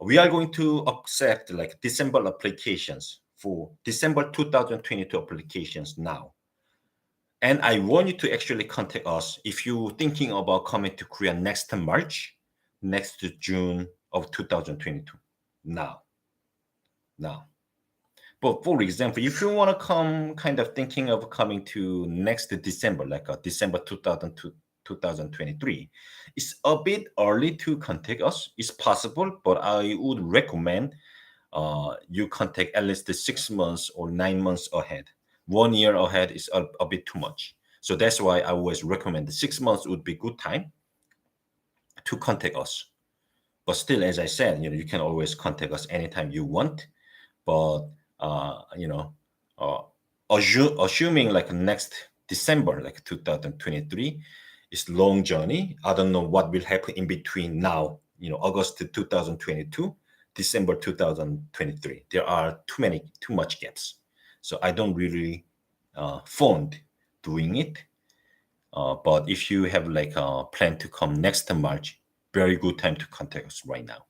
we are going to accept like December applications for December 2022 applications now. And I want you to actually contact us if you're thinking about coming to Korea next March, next June of 2022. Now, now. But for example, if you want to come kind of thinking of coming to next December, like December 2002, 2023, it's a bit early to contact us. It's possible, but I would recommend you contact at least 6 months or 9 months ahead. 1 year ahead is a bit too much. So that's why I always recommend the 6 months would be good time to contact us. But still, as I said, you can always contact us anytime you want. But uh, you know, uh, assuming like next December, like 2023, is long journey. I don't know what will happen in between now, August 2022, December 2023. There are too much gaps. So I don't really fond doing it. But if you have like a plan to come next March, very good time to contact us right now.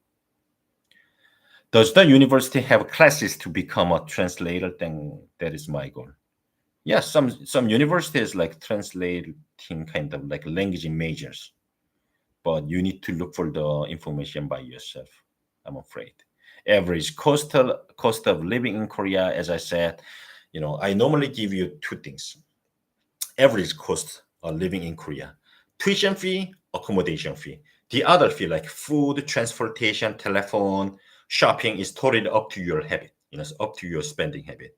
Does the university have classes to become a translator? Then that is my goal. Yeah, some universities like translating kind of like language majors, but you need to look for the information by yourself, I'm afraid. Average cost of living in Korea, as I said, I normally give you two things. Average cost of living in Korea: tuition fee, accommodation fee. The other fee, like food, transportation, telephone, shopping, is totally up to your habit. It's up to your spending habit.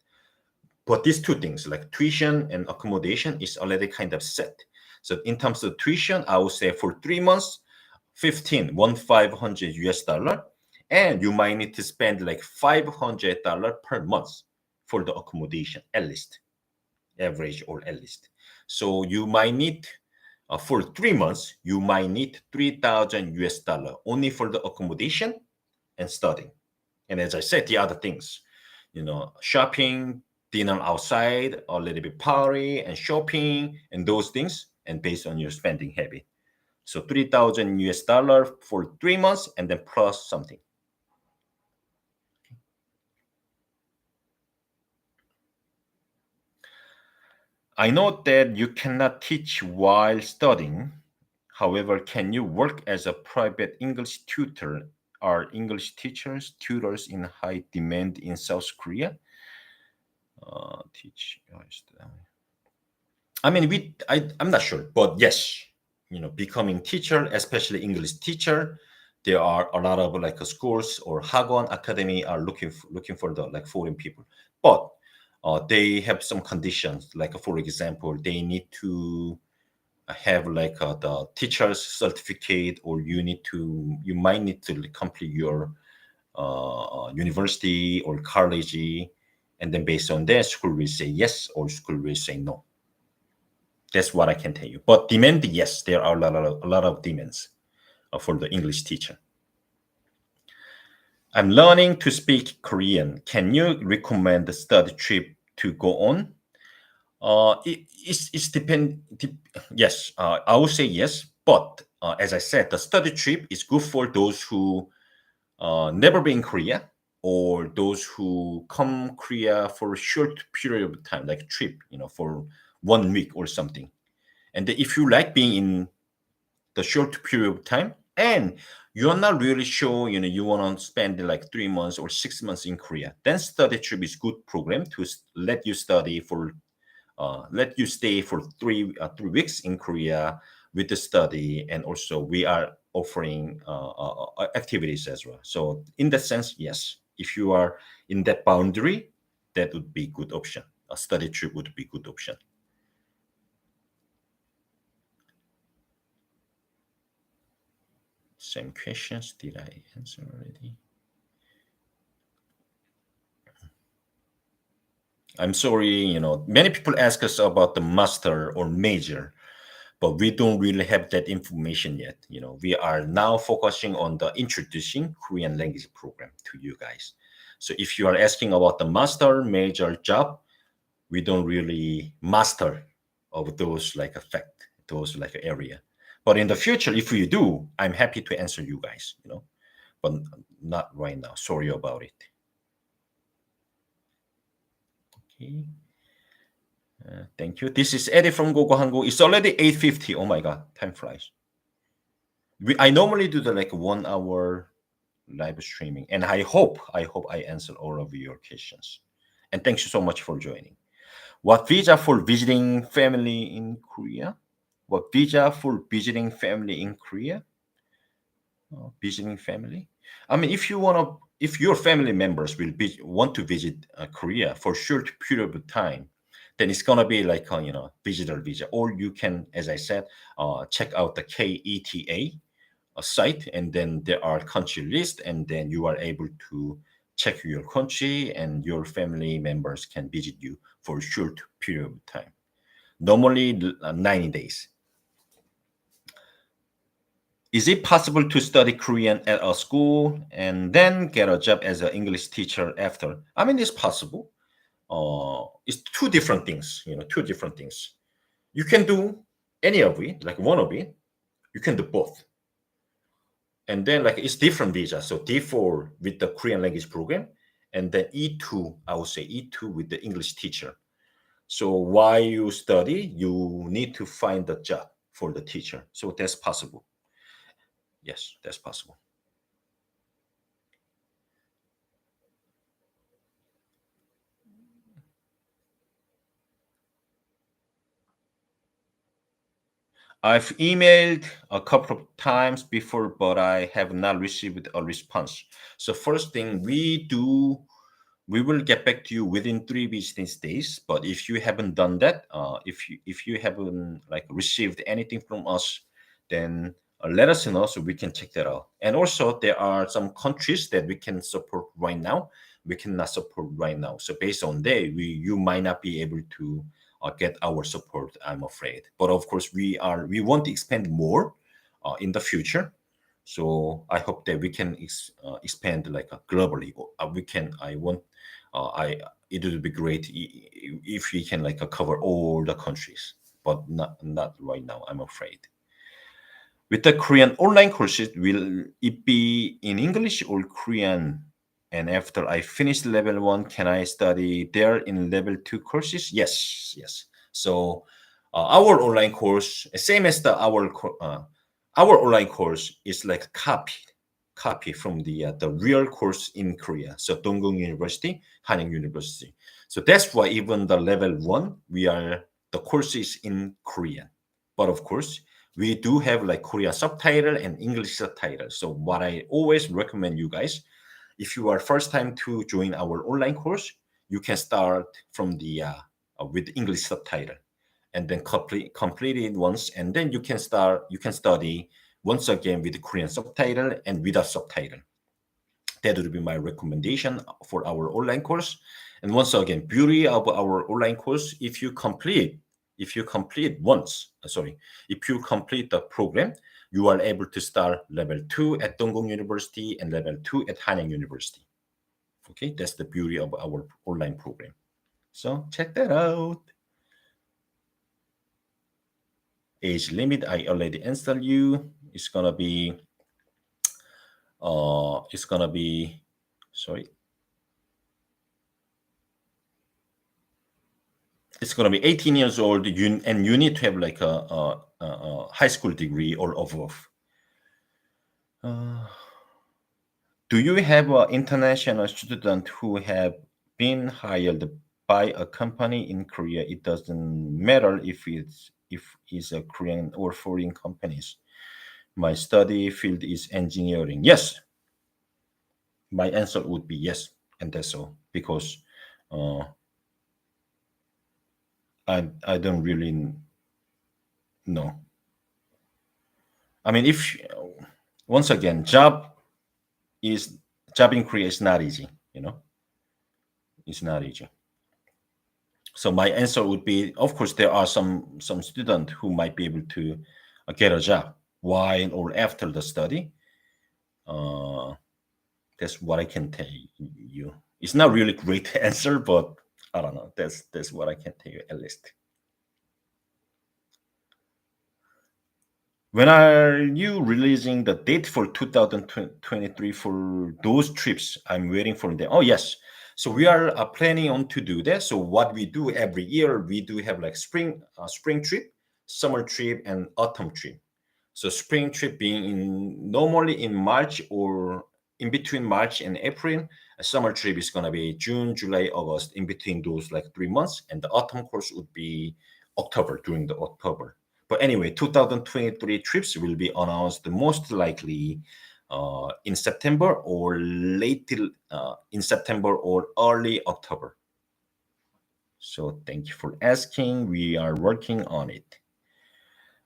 But these two things, like tuition and accommodation, is already kind of set. So in terms of tuition, I would say for 3 months, 1500 US dollar, and you might need to spend like $500 per month for the accommodation, at least, average or at least. So you might need for 3 months, you might need 3,000 US dollar only for the accommodation and studying. And as I said, the other things, shopping, dinner outside, a little bit party and shopping and those things, and based on your spending habit. So 3,000 US dollar for 3 months and then plus something. I know that you cannot teach while studying. However, can you work as a private English tutor? Are English teachers, tutors in high demand in South Korea? Teach. I mean, I'm not sure, but yes, becoming teacher, especially English teacher, there are a lot of like schools or Hagwon Academy are looking for the like foreign people, but they have some conditions. Like for example, they need to have like the teacher's certificate, or you might need to complete your university or college, and then based on that, school will say yes or school will say no. That's what I can tell you. But demand, yes, there are a lot of demands for the English teacher. I'm learning to speak Korean. Can you recommend the study trip to go on? It's depend. Yes, I would say yes. But as I said, the study trip is good for those who never been in Korea, or those who come Korea for a short period of time, like a trip, for 1 week or something. And if you like being in the short period of time, and you're not really sure, you want to spend like 3 months or 6 months in Korea, then study trip is good program to let you study for let you stay for 3 weeks in Korea with the study, and also we are offering activities as well. So in that sense, yes, if you are in that boundary, that would be good option. A study trip would be good option. Same questions. Did I answer already? I'm sorry, many people ask us about the master or major, but we don't really have that information yet. We are now focusing on the introducing Korean language program to you guys. So if you are asking about the master major job, we don't really master of those like effect, those like area. But in the future, if we do, I'm happy to answer you guys, but not right now. Sorry about it. Okay. Thank you. This is Eddy from Gogo Hanguk. It's already 8:50. Oh my God, time flies. I normally do the like 1 hour live streaming, and I answer all of your questions. And thanks so much for joining. What visa for visiting family in Korea? What visa for visiting family in Korea? Visiting family. I mean, if your family members want to visit Korea for short period of time, then it's gonna be like a visitor visa, or you can, as I said, check out the KETA site, and then there are country list, and then you are able to check your country, and your family members can visit you for a short period of time. Normally 90 days. Is it possible to study Korean at a school and then get a job as an English teacher after? I mean, it's possible. It's two different things, two different things. You can do any of it, like one of it. You can do both. And then like it's different visa. So D4 with the Korean language program, and then E2, I would say E2 with the English teacher. So while you study, you need to find a job for the teacher. So that's possible. Yes, that's possible. I've emailed a couple of times before, but I have not received a response. So first thing we will get back to you within 3 business days. But if you haven't done that, if you haven't like received anything from us, then let us know so we can check that out. And also, there are some countries that we can support right now. We cannot support right now. So based on that, you might not be able to get our support, I'm afraid. But of course, we want to expand more in the future. So I hope that we can expand like globally. We can. I want. I It would be great if we can like cover all the countries, but not right now, I'm afraid. With the Korean online courses, will it be in English or Korean? And after I finish level 1, can I study there in level 2 courses? Yes, yes. So our online course, same as our online course, is like copy from the real course in Korea. So Dongguk University, Hanyang University. So that's why even the level 1, the course is in Korean. But of course, we do have like Korean subtitle and English subtitle. So what I always recommend you guys, if you are first time to join our online course, you can start from the with English subtitle, and then complete it once, and then you can study once again with the Korean subtitle and without subtitle. That would be my recommendation for our online course. And once again, beauty of our online course, if you complete the program, you are able to start level 2 at Dongguk University and level 2 at Hanyang University. Okay, that's the beauty of our online program. So check that out. Age limit, I already answered you. It's gonna be it's gonna be, sorry, it's gonna be 18 years old, and you need to have like a high school degree or above. Uh, do you have an international student who have been hired by a company in Korea? It doesn't matter if it's a Korean or foreign companies. My study field is engineering. Yes, my answer would be yes, and that's all because uh, I don't really know. I mean, if once again, is job in Korea is not easy. It's not easy. So my answer would be, of course, there are some student who might be able to get a job while or after the study. Uh, that's what I can tell you. It's not really great answer, but I don't know. That's what I can tell you at least. When are you releasing the date for 2023 for those trips? I'm waiting for them. Oh, yes. So we are planning on to do that. So what we do every year, we do have like spring trip, summer trip, and autumn trip. So spring trip being normally in March or in between March and April. A summer trip is gonna be June, July, August, in between those like 3 months, and the autumn course would be October, during the October. But anyway, 2023 trips will be announced most likely in September or late in September or early October. So thank you for asking. We are working on it.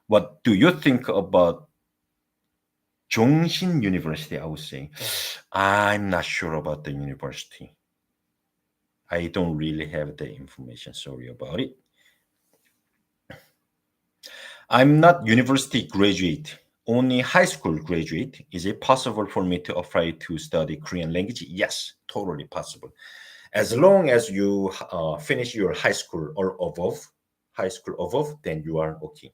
What do you think about Chongxing University? I would say I'm not sure about the university. I don't really have the information. Sorry about it. I'm not university graduate, only high school graduate. Is it possible for me to apply to study Korean language? Yes, totally possible. As long as you finish your high school above, then you are okay.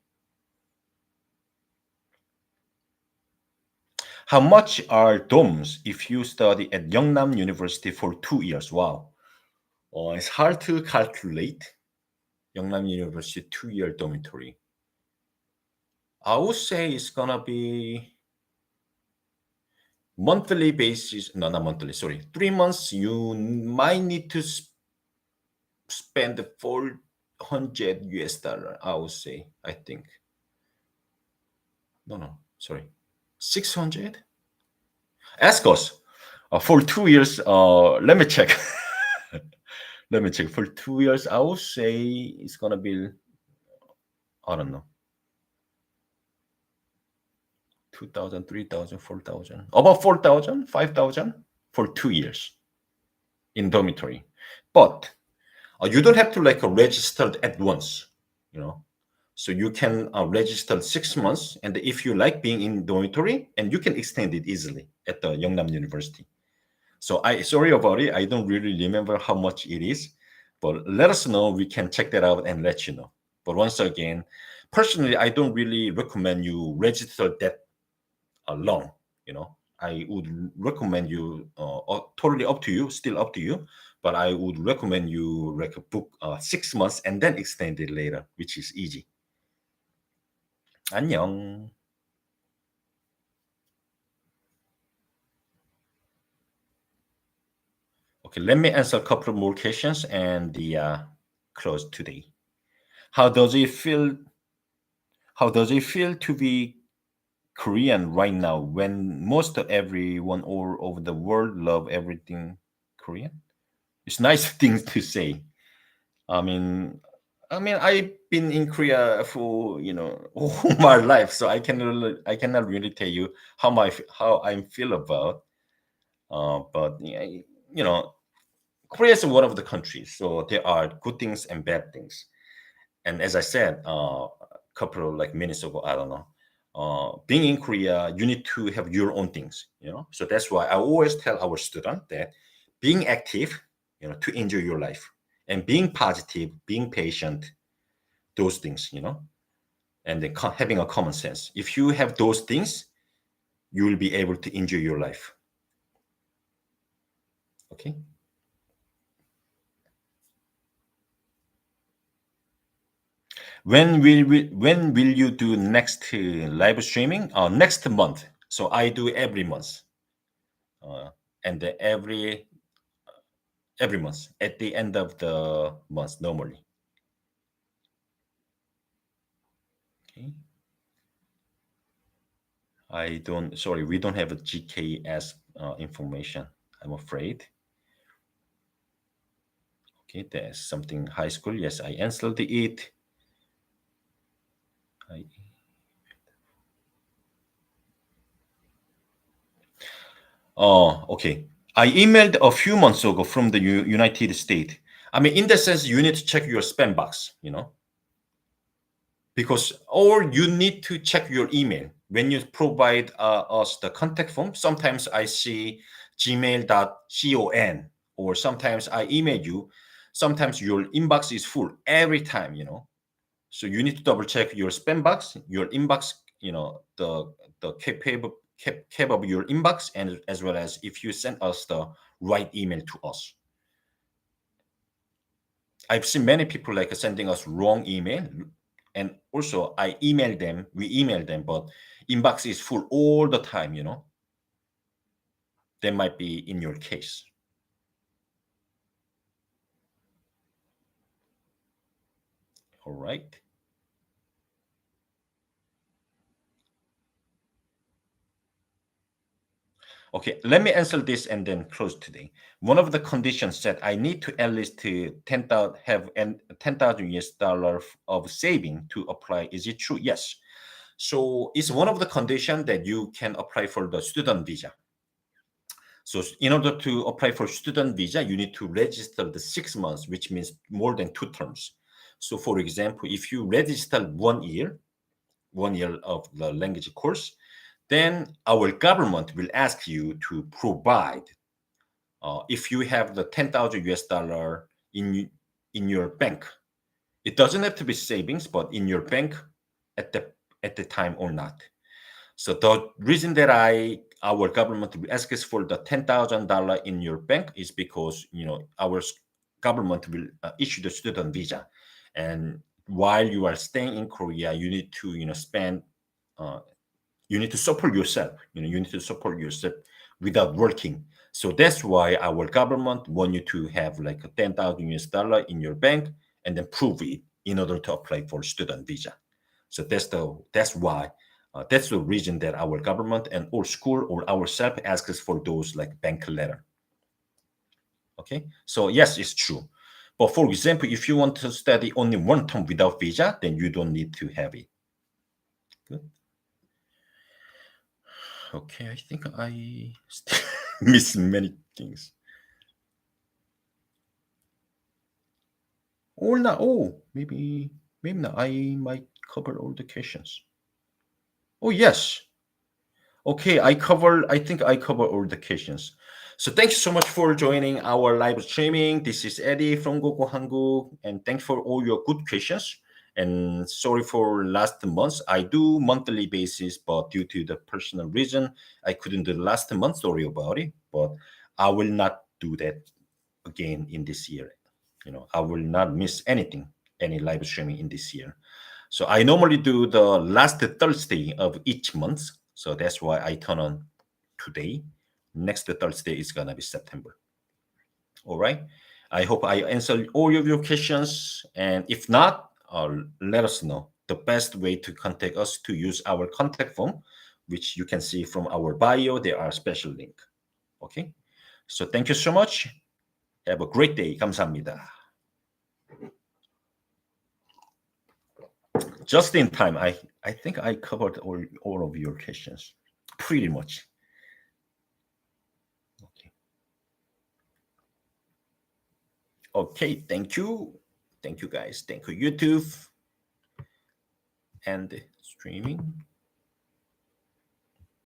How much are dorms if you study at Yeongnam University for 2 years? Wow, it's hard to calculate. Yeongnam University 2 year dormitory. I would say it's gonna be monthly basis. No, not monthly. Sorry, 3 months. You might need to spend 400 US dollar. I would say. I think. No. Sorry, 600. Ask us. For 2 years. Let me check. Let me check. For 2 years, I would say it's gonna be. I don't know. 2,000, 3,000, 4,000. About 4,000, 5,000 for 2 years in dormitory. But you don't have to like register at once, you know. So you can register 6 months, and if you like being in dormitory, and you can extend it easily at the Yeongnam University. So I sorry about it. I don't really remember how much it is, but let us know. We can check that out and let you know. But once again, personally, I don't really recommend you register that long. I would recommend you totally up to you, still up to you, but I would recommend you like book 6 months and then extend it later, which is easy. 안녕. Okay, let me answer a couple more questions and the close today. How does it feel? How does it feel to be Korean right now when most of everyone all over the world love everything Korean? It's nice things to say. I mean, I've been in Korea for all my life, so I cannot really tell you how I feel about. But yeah, Korea is one of the countries, so there are good things and bad things. And as I said a couple of like minutes ago, I don't know. Being in Korea, you need to have your own things, So that's why I always tell our student that being active, to enjoy your life, and being positive, being patient, those things, and then having a common sense. If you have those things, you will be able to enjoy your life. Okay. When will you do next live streaming? Next month. So I do every month, and every month at the end of the month normally. Okay. I don't. Sorry, we don't have a GKS information, I'm afraid. Okay, there's something high school. Yes, I answered it. I, oh, okay. I emailed a few months ago from the United States. I mean, in that sense, you need to check your spam box, because, or you need to check your email when you provide us the contact form. Sometimes I see gmail.com, or sometimes I email you. Sometimes your inbox is full every time, So you need to double check your spam box, your inbox, the cap of your inbox, and as well as if you send us the right email to us. I've seen many people like sending us wrong email, and also we email them, but inbox is full all the time. That might be in your case. All right. Okay, let me answer this and then close today. One of the conditions that I need to at least to 10,000 have and 10,000 US dollar of saving to apply. Is it true? Yes. So it's one of the conditions that you can apply for the student visa. So in order to apply for student visa, you need to register the 6 months, which means more than 2 terms. So for example, if you register 1 year, 1 year of the language course, then our government will ask you to provide, if you have the 10,000 US dollar in your bank. It doesn't have to be savings, but in your bank at the time or not. So the reason that our government will ask us for the $10,000 in your bank is because our government will issue the student visa, and while you are staying in Korea, you need to spend. You need to support yourself. You need to support yourself without working. So that's why our government want you to have like a 10,000 US dollar in your bank and then prove it in order to apply for student visa. So that's the reason that our government and our school or ourselves ask us for those like bank letter. Okay, so yes, it's true. But for example, if you want to study only 1 term without visa, then you don't need to have it. Good. Okay, I think I miss many things. Or not. Oh, maybe not. I might cover all the questions. Oh yes. Okay, I think I cover all the questions. So thanks so much for joining our live streaming. This is Eddy from Gogo Hanguk, and thanks for all your good questions. And sorry for last month. I do monthly basis, but due to the personal reason, I couldn't do last month. Sorry about it, but I will not do that again in this year. I will not miss any live streaming in this year. So I normally do the last Thursday of each month. So that's why I turn on today. Next Thursday is gonna be September. All right. I hope I answered all of your questions. And if not, let us know. The best way to contact us to use our contact form, which you can see from our bio. There are special link. Okay. So thank you so much. Have a great day. 감사합니다. Just in time. I think I covered all of your questions pretty much. Okay. Okay. Thank you. Thank you, guys. Thank you, YouTube and streaming.